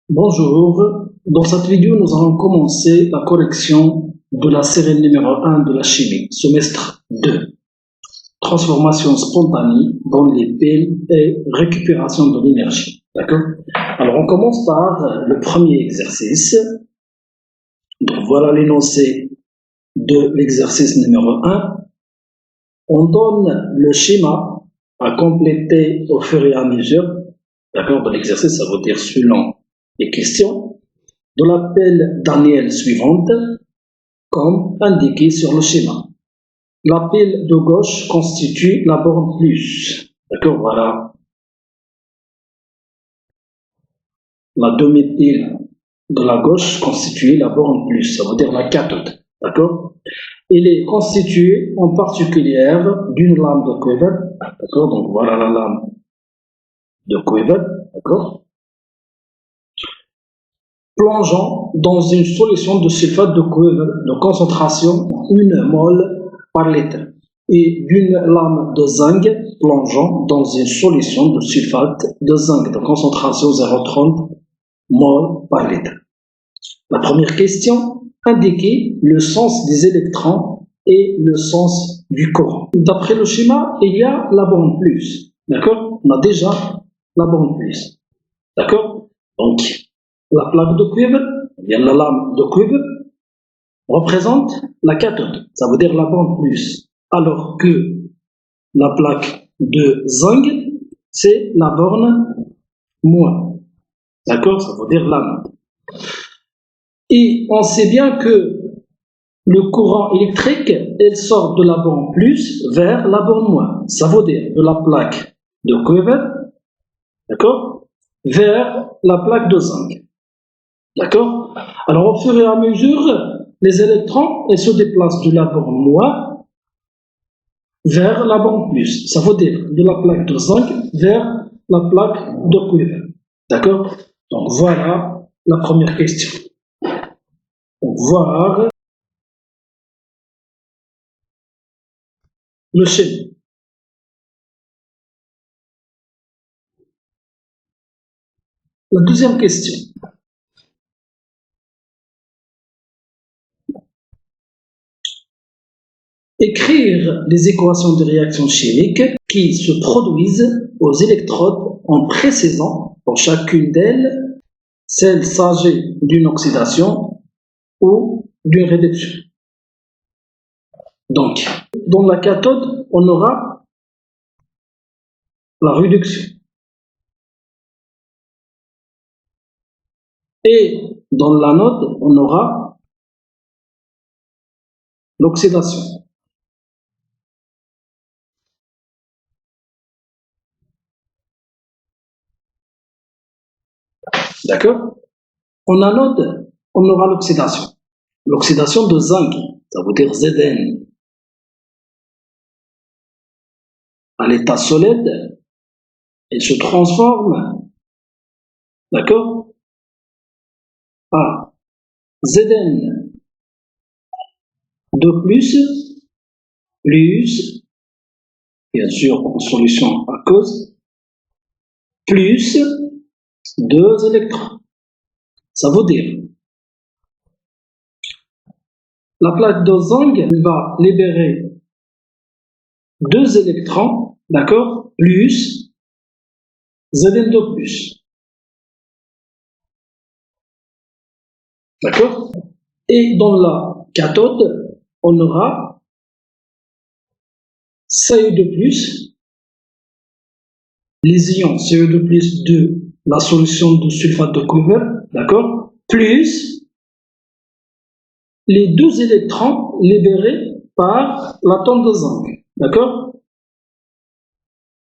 Bonjour, dans cette vidéo nous allons commencer la correction de la série numéro 1 de la chimie, semestre 2, transformation spontanée dans les piles et récupération de l'énergie. D'accord? Alors on commence par le premier exercice. Donc voilà l'énoncé de l'exercice numéro 1. On donne le schéma à compléter au fur et à mesure, d'accord, de l'exercice, ça veut dire selon les questions, de la pile Daniel suivante, comme indiqué sur le schéma. La pile de gauche constitue la borne plus. D'accord, voilà. La demi-pile de la gauche constitue la borne plus, ça veut dire la cathode. D'accord? Il est constitué en particulier d'une lame de Kuiper. D'accord, donc voilà la lame de Kuiper. D'accord? Plongeant dans une solution de sulfate de cuivre de concentration 1 mol par litre et d'une lame de zinc plongeant dans une solution de sulfate de zinc de concentration 0,30 mol par litre. La première question, indiquer le sens des électrons et le sens du courant. D'après le schéma, il y a la borne plus. D'accord? On a déjà la borne plus. D'accord? Donc, la plaque de cuivre, bien la lame de cuivre, représente la cathode, ça veut dire la borne plus, alors que la plaque de zinc, c'est la borne moins. D'accord? Ça veut dire l'anode. Et on sait bien que le courant électrique, il sort de la borne plus vers la borne moins. Ça veut dire de la plaque de cuivre, d'accord, vers la plaque de zinc. D'accord? Alors, au fur et à mesure, les électrons ils se déplacent de la borne moins vers la borne plus. Ça veut dire de la plaque de zinc vers la plaque de cuivre. D'accord? Donc, voilà la première question. Donc, voir le schéma. La deuxième question. Écrire les équations de réaction chimique qui se produisent aux électrodes en précisant pour chacune d'elles s'il s'agit d'une oxydation ou d'une réduction. Donc, dans la cathode, on aura la réduction. Et dans l'anode, on aura l'oxydation. D'accord? En anode, on aura l'oxydation. L'oxydation de zinc, ça veut dire Zn. À l'état solide, elle se transforme, d'accord, à Zn de plus, bien sûr en solution aqueuse, plus 2 électrons. Ça veut dire la plaque de zinc va libérer 2 électrons, d'accord, plus Zn de plus. D'accord? Et dans la cathode, on aura Ce de plus, les ions Ce de plus de la solution de sulfate de cuivre, d'accord, plus les 2 électrons libérés par l'atome de zinc, d'accord,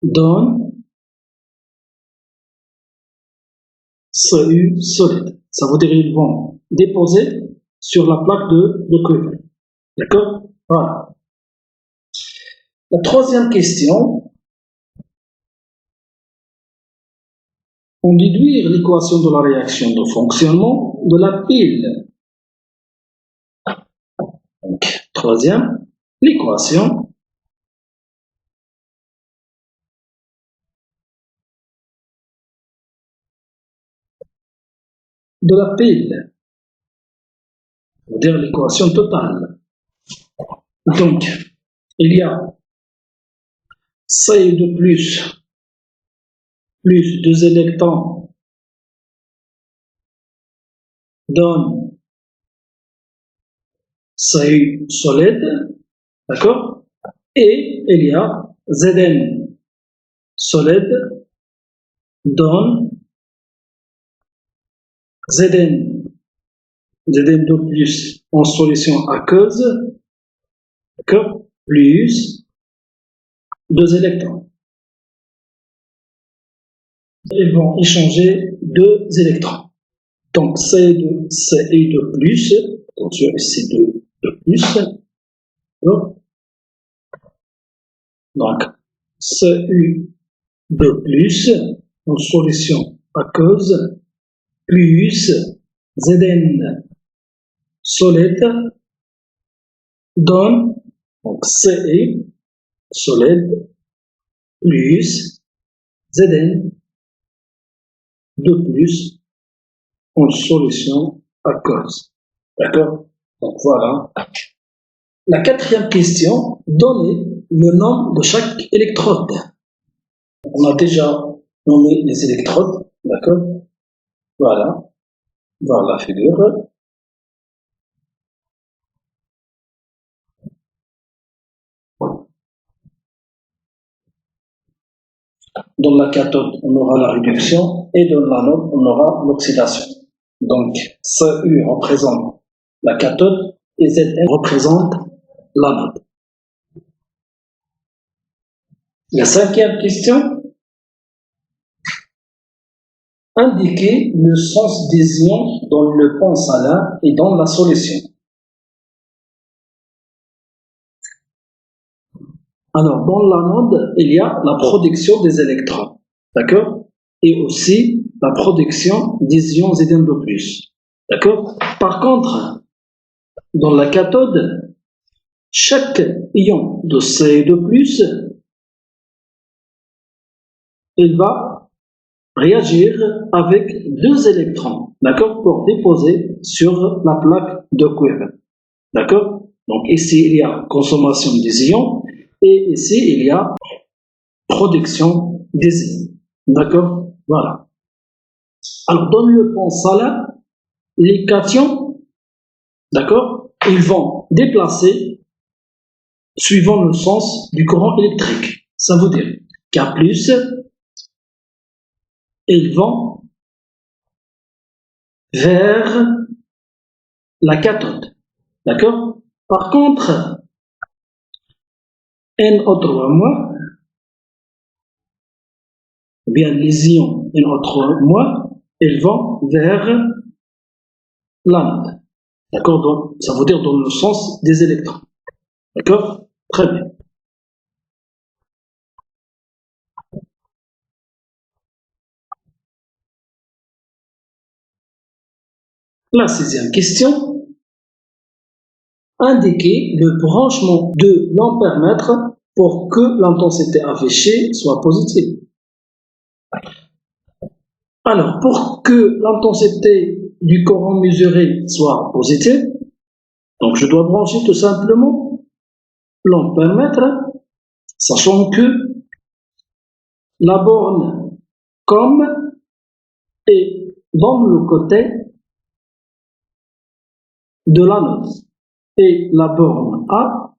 donne Cu solide. Ça veut dire qu'ils vont déposer sur la plaque de cuivre. D'accord? Voilà. La troisième question, on déduire l'équation de la réaction de fonctionnement de la pile. Donc, troisième, l'équation de la pile, c'est-à-dire l'équation totale. Donc, il y a C de plus 2 électrons donne C solide, d'accord? Et il y a Zn solide donne Zn de plus en solution aqueuse, d'accord, plus 2 électrons. Ils vont échanger 2 électrons. Donc Ci de plus, attention ici de plus, donc Cu de plus en solution aqueuse plus Zn solide donne donc Ci solide plus Zn de plus en solution aqueuse. D'accord? Donc voilà. La quatrième question, donnez le nom de chaque électrode. On a déjà nommé les électrodes, d'accord? Voilà. Voilà la figure. Dans la cathode, on aura la réduction et dans l'anode, on aura l'oxydation. Donc, Cu représente la cathode et Zn représente l'anode. La cinquième question, indiquez le sens des ions dans le pont salin et dans la solution. Alors, dans l'anode, il y a la production des électrons, d'accord? Et aussi la production des ions Zn de plus, d'accord? Par contre, dans la cathode, chaque ion de C de plus, il va réagir avec 2 électrons, d'accord? Pour déposer sur la plaque de cuivre, d'accord? Donc ici, il y a consommation des ions. Et ici, il y a production des ions. D'accord? Voilà. Alors, dans le pont salin, les cations, d'accord, ils vont déplacer suivant le sens du courant électrique. Ça veut dire K+, ils vont vers la cathode. D'accord? Par contre, NO3-, bien les ions NO3-, ils vont vers l'anode. D'accord? Donc, ça veut dire dans le sens des électrons. D'accord? Très bien. La 6e question. Indiquez le branchement de l'ampèremètre pour que l'intensité affichée soit positive. Alors, pour que l'intensité du courant mesuré soit positive, donc je dois brancher tout simplement l'ampèremètre, sachant que la borne COM est dans le côté de l'anode et la borne A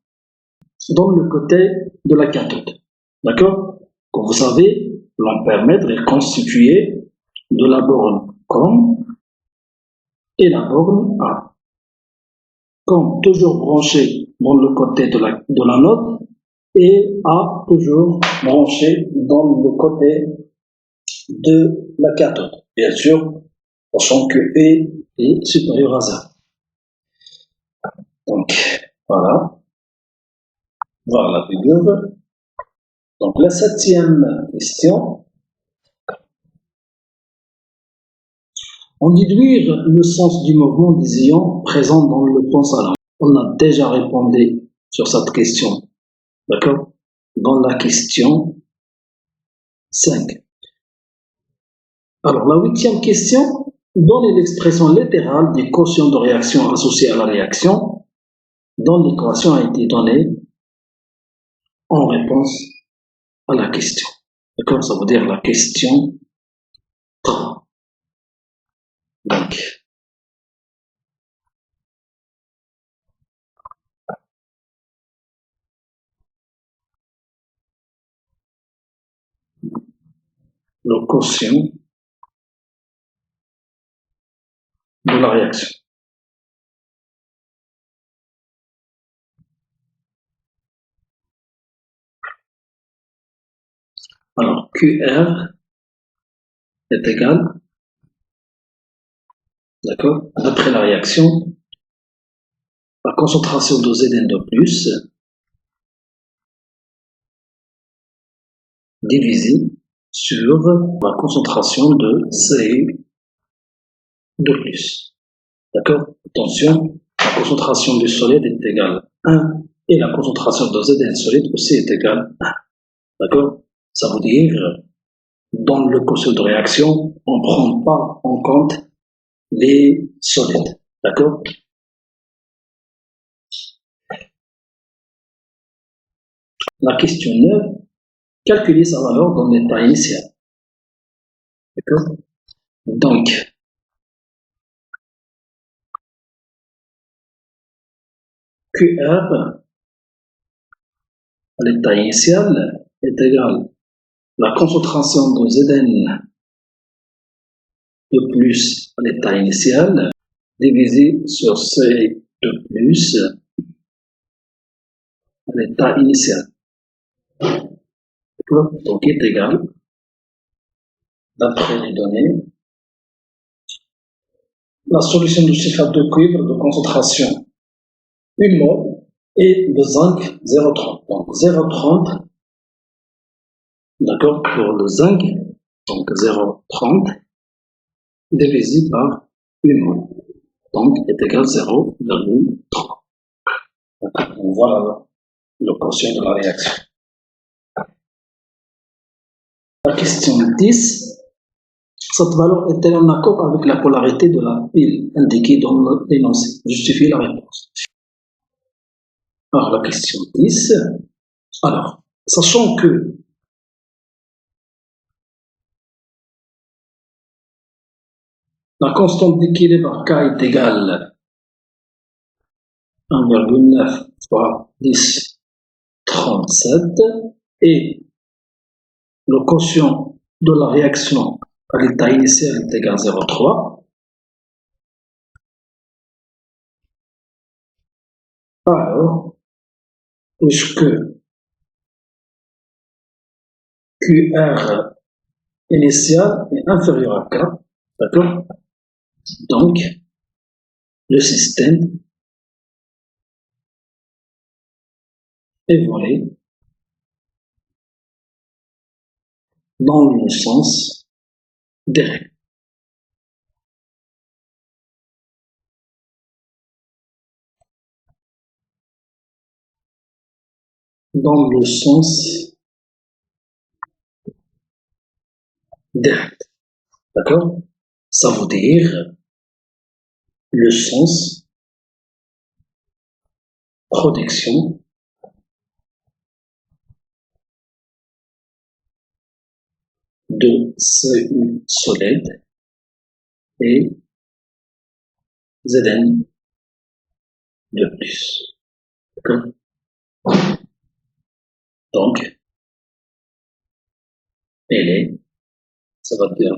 dans le côté de la cathode. D'accord? Comme vous savez, l'ampèremètre est constitué de la borne COM et la borne A. COM toujours branché dans le côté de l'anode et A toujours branché dans le côté de la cathode. Bien sûr, sachant que E est supérieur à 0. Donc, voilà. Voilà la figure. Donc, la 7e question. En déduire le sens du mouvement des ions présents dans le pont salin. On a déjà répondu sur cette question. D'accord? Dans la question 5. Alors, la 8e question. Donnez l'expression littérale des quotients de réaction associés à la réaction dont l'équation a été donnée en réponse à la question. D'accord? Ça veut dire la question 3. Donc, le quotient de la réaction. Alors, QR est égal, d'accord, après la réaction, la concentration de Zn de plus divisé sur la concentration de C de plus. D'accord? Attention, la concentration du solide est égale à 1 et la concentration de Zn solide aussi est égale à 1. D'accord? Ça veut dire, dans le quotient de réaction, on ne prend pas en compte les solides. D'accord? La question 9, calculer sa valeur dans l'état initial. D'accord? Donc, QR à l'état initial est égal à la concentration de Zn de plus à l'état initial divisé sur C de plus à l'état initial. Donc, est égal, d'après les données, la solution du sulfate de cuivre de concentration 1 mol et de zinc 0,30. Donc 0,30, d'accord, pour le zinc, donc 0,30 divisé par 1 mol. Donc est égal à 0,30. Voilà le quotient de la réaction. La question 10. Cette valeur est-elle en accord avec la polarité de la pile indiquée dans l'énoncé? Justifiez la réponse. Alors, la question 10. Alors, sachant que la constante d'équilibre K est égale à 1,9 fois 10, 37 et le quotient de la réaction à l'état initial est égal à 0,3. Alors, puisque QR initial est inférieur à K, d'accord? Donc, le système évolue dans le sens direct. Dans le sens direct. D'accord? Ça veut dire le sens protection de CU solide et Zn de plus. D'accord? Donc, ça va dire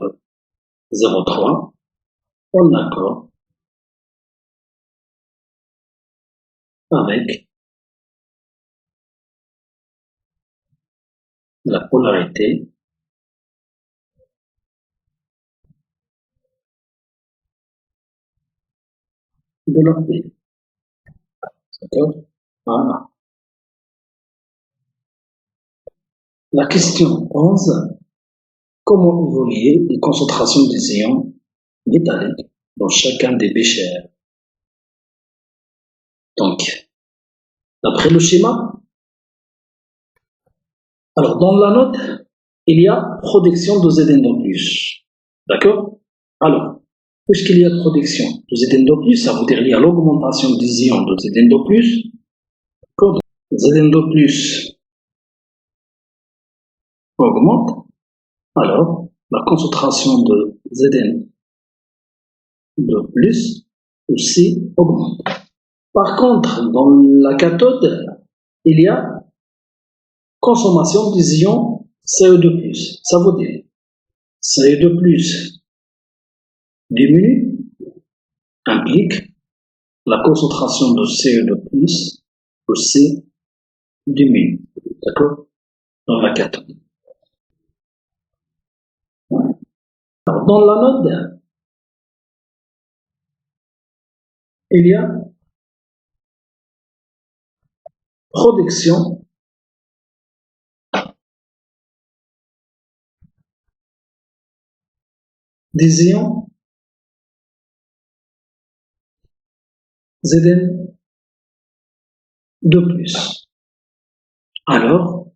0,3 en accord avec la polarité de la pile. D'accord? Voilà. La question 11. Comment évoluer les concentrations des ions métalliques dans chacun des béchers? Donc, d'après le schéma, alors dans la note, il y a production de Zn de plus. D'accord? Alors, Puisqu'il y a production de Zn2+, ça veut dire qu'il y a l'augmentation des ions de Zn2+. Quand Zn2+ augmente, alors la concentration de Zn2+ aussi augmente. Par contre, dans la cathode, il y a consommation des ions CO2+. Ça veut dire CO2+ diminue, implique la concentration de CO2+ aussi diminue. D'accord? Dans la cathode. Alors, dans l'anode, il y a production des ions Zn2+. Alors,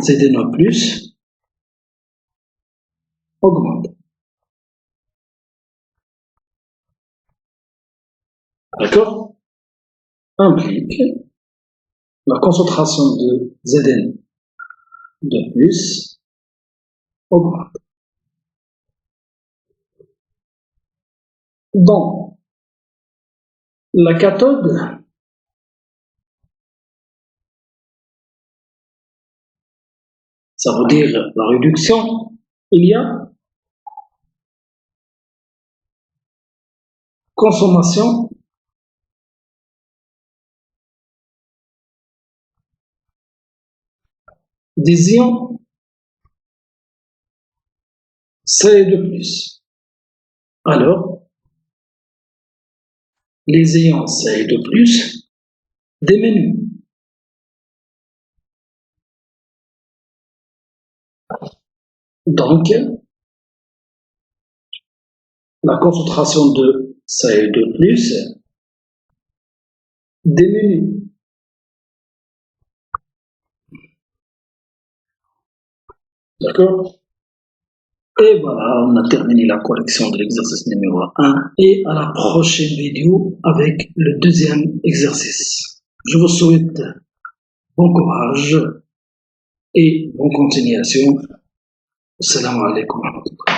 Zn2+ augmente. D'accord? Implique la concentration de Zn2+ augmente. Dans la cathode, ça veut dire la réduction, il y a consommation des ions CO2+. Alors, les ions CO2+ diminuent. Donc, la concentration de CO2+ diminue. D'accord? Et voilà, on a terminé la correction de l'exercice numéro 1 et à la prochaine vidéo avec le deuxième exercice. Je vous souhaite bon courage et bonne continuation. Assalamu alaikum wa rahmatullah.